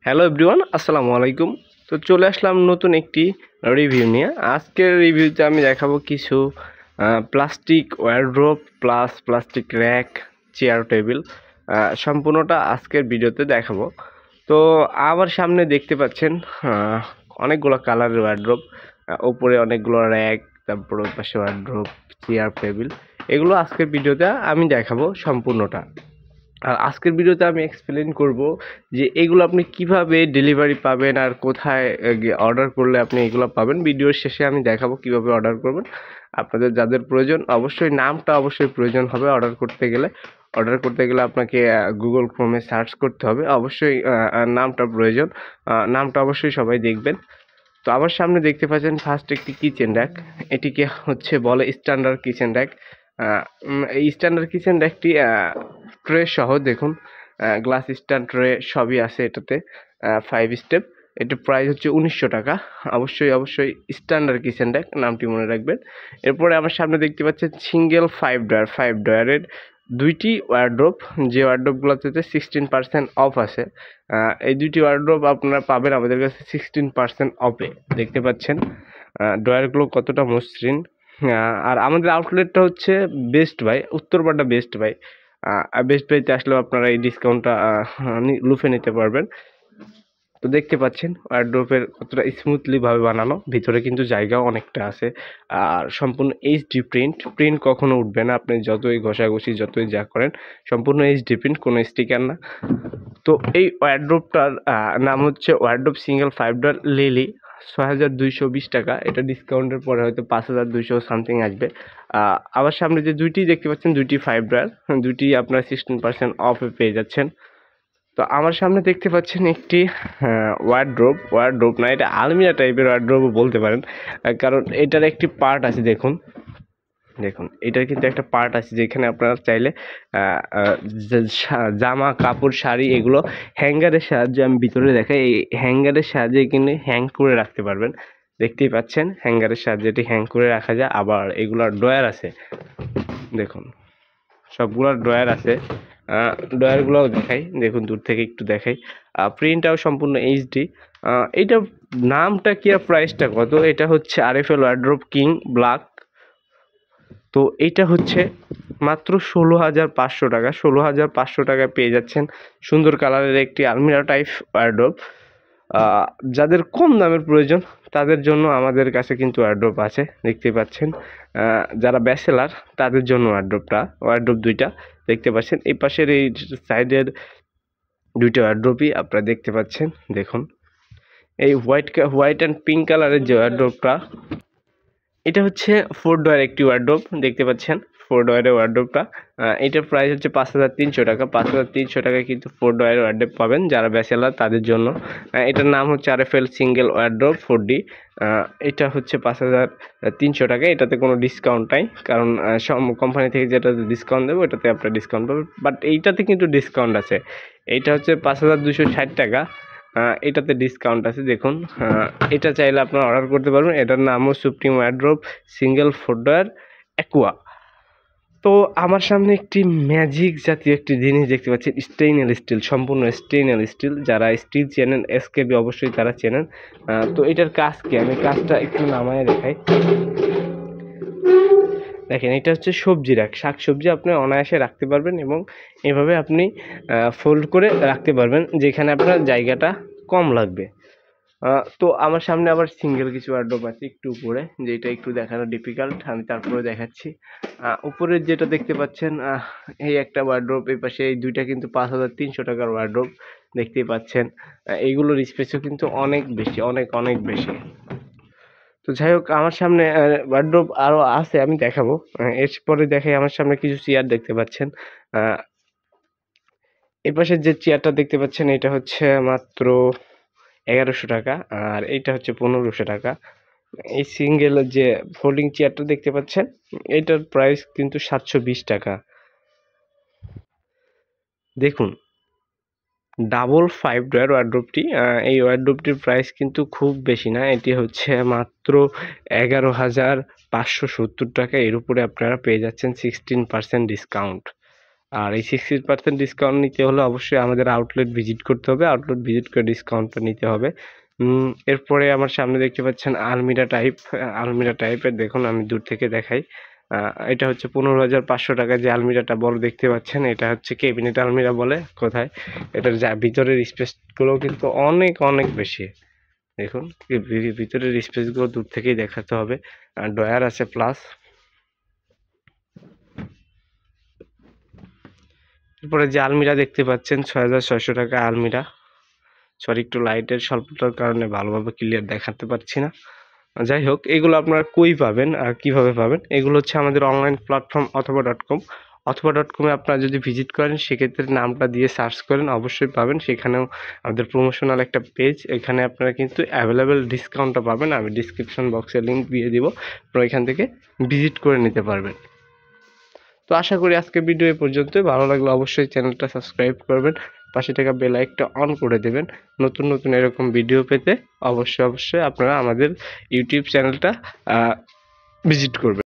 Hello everyone, আসসালামু আলাইকুম। তো চলে আসলাম নতুন একটি রিভিউ নিয়ে। আজকের রিভিউতে আমি দেখাবো কিছু plastic wardrobe plus plastic rack, chair, table, সম্পূর্ণটা আজকের ভিডিওতে দেখাবো। তো আমার সামনে দেখতে পাচ্ছেন অনেকগুলো কালারের ওয়ারড্রোব, ওপরে অনেকগুলো র্যাক, তারপর পাশে ওয়ারড্রোব, চেয়ার, টেবিল, এগুলো আজকের ভিডিওতে আমি দেখাবো সম্পূর্ণটা। আর আজকের ভিডিওতে আমি এক্সপ্লেন করব যে এগুলো আপনি কিভাবে ডেলিভারি পাবেন আর কোথায় অর্ডার করলে আপনি এগুলো পাবেন। ভিডিওর শেষে আমি দেখাবো কিভাবে অর্ডার করবেন। আপনাদের যাদের প্রয়োজন, অবশ্যই নামটা অবশ্যই প্রয়োজন হবে। অর্ডার করতে গেলে আপনাকে গুগল ক্রোমে সার্চ করতে হবে। অবশ্যই নামটা প্রয়োজন, নামটা অবশ্যই সবাই দেখবেন। তো আমার সামনে দেখতে পাচ্ছেন ফার্স্ট একটি কিচেন র্যাক। এটিকে বলে স্ট্যান্ডার্ড কিচেন র্যাক। এই স্ট্যান্ডার্ড কিচেন র্যাকটি ট্রে সহ, দেখুন গ্লাস স্ট্যান্ড ট্রে সবই আছে এটাতে, 5 স্টেপ। এটার প্রাইস হচ্ছে 1900 টাকা। অবশ্যই স্ট্যান্ডার্ড কিচেন র্যাক, নামটি মনে রাখবেন। এরপরে আমার সামনে দেখতে পাচ্ছেন সিঙ্গেল 5 ডয়ারের দুইটি ওয়ারড্রোব, যে ওয়ারড্রোবগুলোতে 16% অফ আছে। এই দুইটি ওয়ারড্রোব আপনারা পাবেন আমাদের কাছে 16% অফে। দেখতে পাচ্ছেন ডয়ারগুলো কতটা মসৃণ। আর আমাদের আউটলেটটা হচ্ছে best buy, Uttarpara best buy. Best বাইতে আসলেও আপনারা এই ডিসকাউন্টটা লুফে নিতে পারবেন। তো দেখতে পাচ্ছেন ওয়ারড্রোবের কতটা স্মুথলি ভাবে বানানো, ভিতরে কিন্তু জায়গাও অনেকটা আছে। আর সম্পূর্ণ এইচডি প্রিন্ট কখনো উঠবে না, আপনি যতই ঘষাঘষি যতই যা করেন, সম্পূর্ণ এইচডি প্রিন্ট, কোনো স্টিকার না। তো এই ওয়ারড্রোবটার নাম হচ্ছে ওয়ারড্রোব সিঙ্গেল 5 ডয়ার লিলি, 6220 টাকা। এটা ডিসকাউন্টের পরে হয়তো 5200 সামথিং আসবে। আবার সামনে যে দুইটি দেখতে পাচ্ছেন, দুইটি 5 ডয়ার, দুইটি আপনার 16% অফে পেয়ে যাচ্ছেন। তো আমার সামনে দেখতে পাচ্ছেন একটি ওয়ারড্রোব না, এটা আলমিরা টাইপের ওয়ারড্রোবও বলতে পারেন, কারণ এটার একটি পার্ট আছে। দেখুন এটার কিন্তু একটা পার্ট আছে যেখানে আপনারা চাইলে জামা কাপড় শাড়ি এগুলো হ্যাঙ্গারের সাহায্যে, আমি ভিতরে দেখাই, এই হ্যাঙ্গারের সাহায্যে কিনে হ্যাং করে রাখতে পারবেন। দেখতেই পাচ্ছেন হ্যাঙ্গারের সাহায্যে এটি হ্যাং করে রাখা যায়। আবার এগুলোর ড্রয়ার আছে, দেখুন সবগুলোর ড্রয়ার আছে। ড্রয়ারগুলোও দেখাই, দেখুন দূর থেকে একটু দেখাই। প্রিন্টটাও সম্পূর্ণ এইচডি। এইটা নামটা কি আর প্রাইসটা কত? এটা হচ্ছে আরএফএল ওয়ারড্রোব কিং ব্ল্যাক। তো এইটা হচ্ছে মাত্র 16,500 টাকা। 16,500 টাকায় পেয়ে যাচ্ছেন সুন্দর কালারের একটি আলমিরা টাইপ ওয়ারড্রোব। যাদের কম দামের প্রয়োজন তাদের জন্য আমাদের কাছে কিন্তু ওয়ারড্রোব আছে, দেখতে পাচ্ছেন। যারা ব্যাচেলার তাদের জন্য ওয়ারড্রোব দুইটা দেখতে পাচ্ছেন। এই পাশের এই সাইডের দুইটা ওয়ারড্রোবই আপনারা দেখতে পাচ্ছেন। দেখুন এই হোয়াইট অ্যান্ড পিঙ্ক কালারের যে ওয়ারড্রোবটা, এটা হচ্ছে 4 ডয়ার একটি ওয়ারড্রোব, দেখতে পাচ্ছেন 4 ডয়ারের ওয়ারড্রোবটা। এটার প্রাইস হচ্ছে 5300 টাকা। 5300 টাকায় কিন্তু 4 ডয়ারের ওয়ারড্রোব পাবেন যারা ব্যাচেলার তাদের জন্য। এটার নাম হচ্ছে আরএফএল সিঙ্গেল ওয়ারড্রোব 4D। এটা হচ্ছে 5300 টাকা। এটাতে কোনো ডিসকাউন্ট নাই, কারণ কোম্পানি থেকে যেটা ডিসকাউন্ট দেবো এটাতে আপনার ডিসকাউন্ট পাবেন, বাট এইটাতে কিন্তু ডিসকাউন্ট আছে। এইটা হচ্ছে 5260 টাকা। এটাতে ডিসকাউন্ট আছে, দেখুন। এটা চাইলে আপনারা অর্ডার করতে পারবেন। এটার নামও supreme wardrobe single 4 drawer Aqua. তো আমার সামনে একটি ম্যাজিক জাতীয় একটি জিনিস দেখতে পাচ্ছি, স্টেইনলেস স্টিল, সম্পূর্ণ স্টেইনলেস স্টিল। যারা স্টিল চেনেন, এসকেবি অবশ্যই তারা চেনেন। তো এটার কাজ কি, আমি কাজটা একটু নামায় দেখাই। দেখেন এটা হচ্ছে সবজি রাখ, শাকসবজি আপনি অনায়াসে রাখতে পারবেন এবং এভাবে আপনি ফোল্ড করে রাখতে পারবেন যেখানে আপনার জায়গাটা কম লাগবে। তো আমার সামনে আবার সিঙ্গেল কিছু ওয়ারড্রোব আছে একটু উপরে, যেটা একটু দেখানো ডিফিকাল্ট, আমি তারপরে দেখাচ্ছি। উপরের যেটা দেখতে পাচ্ছেন, এই একটা ওয়ারড্রোব, এই পাশে এই দুইটা কিন্তু 5300 টাকার ওয়ারড্রোব, দেখতেই পাচ্ছেন। এইগুলোর স্পেসও কিন্তু অনেক বেশি, অনেক বেশি। তো যাই হোক, আমার সামনে ওয়ারড্রোব আরও আছে, আমি দেখাবো। এরপরে দেখাই, আমার সামনে কিছু চেয়ার দেখতে পাচ্ছেন। এই পাশে যে চেয়ারটা দেখতে পাচ্ছেন এটা হচ্ছে মাত্র 1100 টাকা, আর এইটা হচ্ছে 1500 টাকা। এই সিঙ্গেল যে ফোল্ডিং চেয়ারটা দেখতে পাচ্ছেন এটার প্রাইস কিন্তু 720 টাকা। দেখুন ডাবল 5 ডয়ার ওয়ারড্রোবটি, এই ওয়ারড্রোবটির প্রাইস কিন্তু খুব বেশি না, এটি হচ্ছে মাত্র 11,570 টাকা। এর উপরে আপনারা পেয়ে যাচ্ছেন 16% ডিসকাউন্ট। আর এই 60% ডিসকাউন্ট নিতে হলে অবশ্যই আমাদের আউটলেট ভিজিট করতে হবে, আউটলেট ভিজিট করে ডিসকাউন্টটা নিতে হবে। এরপরে আমার সামনে দেখতে পাচ্ছেন আলমিরা টাইপের, দেখুন আমি দূর থেকে দেখাই। এটা হচ্ছে 15,500 টাকা। যে আলমিরাটা বড় দেখতে পাচ্ছেন এটা হচ্ছে ক্যাবিনেট আলমিরা বলে কোথায়। এটার যা ভিতরের স্পেসগুলো কিন্তু অনেক অনেক বেশি, দেখুন ভিতরের স্পেসগুলো দূর থেকেই দেখাতে হবে। ডয়ার আছে প্লাস। এরপরে যে আলমিরা দেখতে পাচ্ছেন 6,600 টাকা আলমিরা। সরি, একটু লাইটের স্বল্পতার কারণে ভালোভাবে ক্লিয়ার দেখাতে পারছি না। যাই হোক, এগুলো আপনারা কই পাবেন আর কিভাবে পাবেন, এগুলো হচ্ছে আমাদের অনলাইন প্ল্যাটফর্ম অথবা.com আপনারা যদি ভিজিট করেন সেক্ষেত্রে নামটা দিয়ে সার্চ করেন অবশ্যই পাবেন। সেখানেও আমাদের প্রমোশনাল একটা পেজ, এখানে আপনারা কিন্তু অ্যাভেলেবেল ডিসকাউন্টটা পাবেন। আমি ডিসক্রিপশন বক্সে লিঙ্ক দিয়ে দিব, আপনারা এখান থেকে ভিজিট করে নিতে পারবেন। তো আশা করি আজকের ভিডিও এ পর্যন্তই। ভালো লাগলে অবশ্যই চ্যানেলটা সাবস্ক্রাইব করবেন, পাশে থাকা বেল আইকনটা অন করে দেবেন। নতুন নতুন এরকম ভিডিও পেতে অবশ্যই আপনারা আমাদের ইউটিউব চ্যানেলটা ভিজিট করবেন।